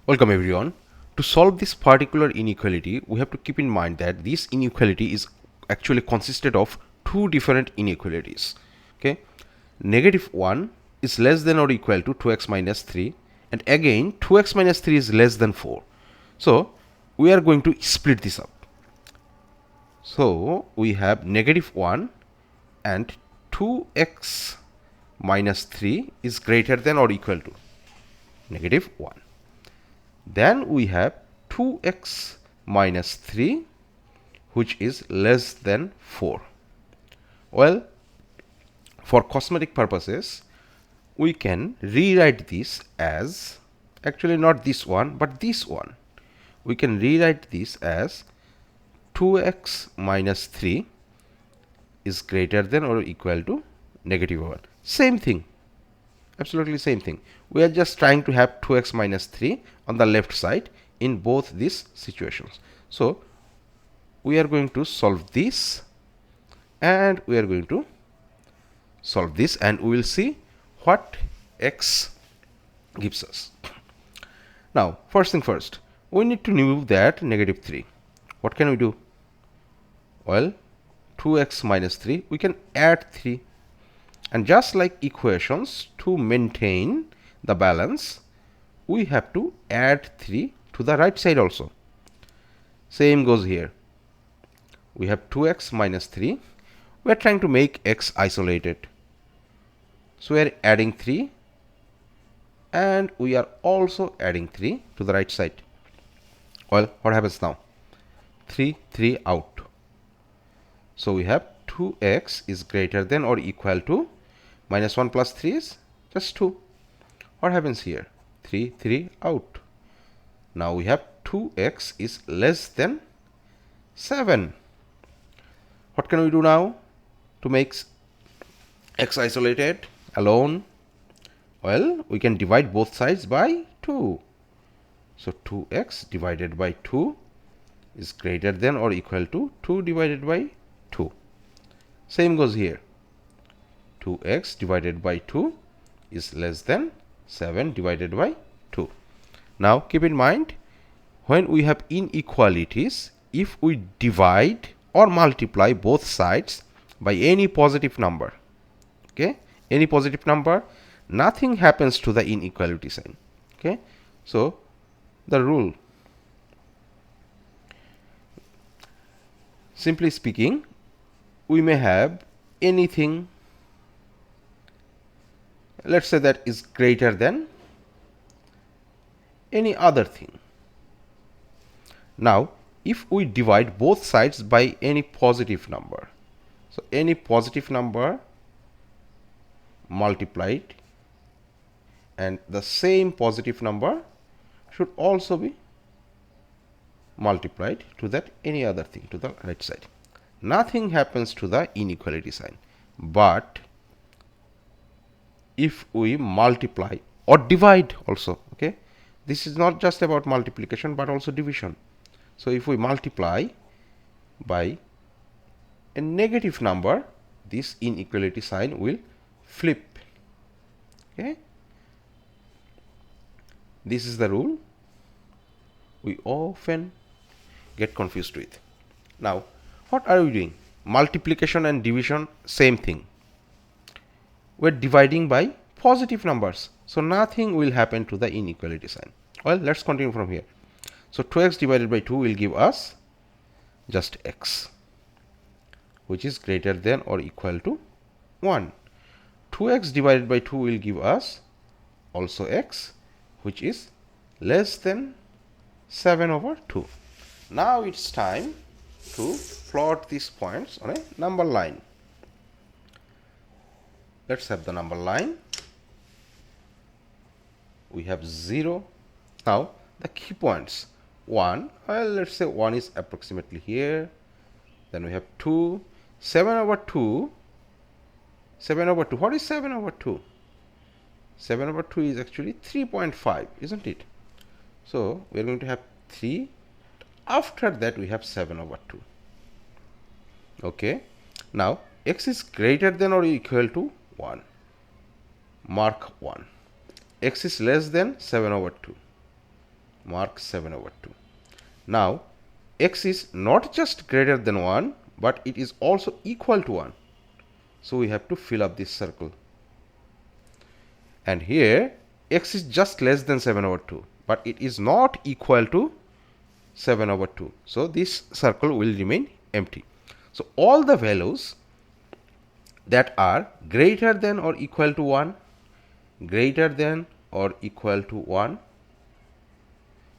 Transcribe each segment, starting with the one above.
Welcome everyone. To solve this particular inequality, we have to keep in mind that this inequality is actually consisted of two different inequalities. Okay, negative 1 is less than or equal to 2x minus 3, and again 2x minus 3 is less than 4. So we are going to split this up. So we have negative 1 and 2x minus 3 is greater than or equal to negative 1. Then we have 2x minus 3 which is less than 4. Well, for cosmetic purposes, we can rewrite this as, actually not this one, but this one. We can rewrite this as 2x minus 3 is greater than or equal to negative 1. Same thing. Absolutely same thing. We are just trying to have 2x minus 3 on the left side in both these situations. So we are going to solve this and we are going to solve this, and we will see what x gives us. Now first thing first, we need to remove that negative 3. What can we do? Well, 2x minus 3, we can add 3. And just like equations, to maintain the balance, we have to add 3 to the right side also. Same goes here. We have 2x minus 3. We are trying to make x isolated. So we are adding 3 and we are also adding 3 to the right side. Well, what happens now? 3 out. So we have 2x is greater than or equal to minus 1 plus 3 is just 2. What happens here? 3 out. Now we have 2x is less than 7. What can we do now to make x isolated alone? Well, we can divide both sides by 2. So 2x divided by 2 is greater than or equal to 2 divided by 2. Same goes here. 2x divided by 2 is less than 7 divided by 2. Now keep in mind, when we have inequalities, if we divide or multiply both sides by any positive number, okay, any positive number, nothing happens to the inequality sign. Okay, so the rule, simply speaking, we may have anything, let's say, that is greater than any other thing. Now if we divide both sides by any positive number, so any positive number multiplied, and the same positive number should also be multiplied to that any other thing to the right side. Nothing happens to the inequality sign. But if we multiply or divide also, okay, this is not just about multiplication but also division. So if we multiply by a negative number, this inequality sign will flip. Okay, this is the rule we often get confused with. Now what are we doing? Multiplication and division, same thing. We're dividing by positive numbers, so nothing will happen to the inequality sign. Well, let's continue from here. So 2x divided by 2 will give us just x, which is greater than or equal to 1. 2x divided by 2 will give us also x, which is less than 7 over 2. Now it's time to plot these points on a number line. Let's have the number line. We have 0. Now the key points. 1, well, let's say 1 is approximately here. Then we have 2, 7 over 2. 7 over 2. What is 7 over 2? 7 over 2 is actually 3.5, isn't it? So we are going to have 3. After that we have 7 over 2. Okay. Now x is greater than or equal to 1. Mark 1. X is less than 7 over 2. mark 7/2. Now x is not just greater than 1, but it is also equal to 1. So we have to fill up this circle. And here x is just less than 7/2, but it is not equal to 7/2. So this circle will remain empty. So all the values that are greater than or equal to 1, greater than or equal to 1,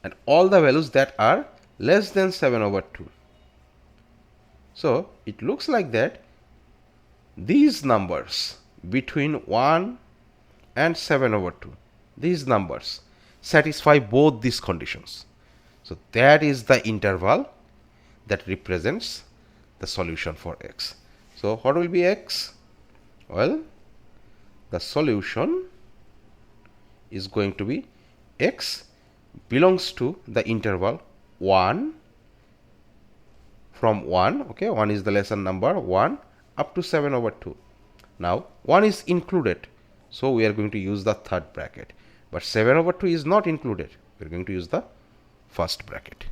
and all the values that are less than 7/2. So it looks like that these numbers between 1 and 7/2, these numbers satisfy both these conditions. So that is the interval that represents the solution for x. So what will be x? Well, the solution is going to be x belongs to the interval 1 from 1, okay, 1 is the lesser number, 1 up to 7/2. Now 1 is included, so we are going to use the third bracket, but 7/2 is not included. We are going to use the first bracket.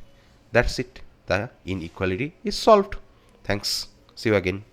That's it. The inequality is solved. Thanks. See you again.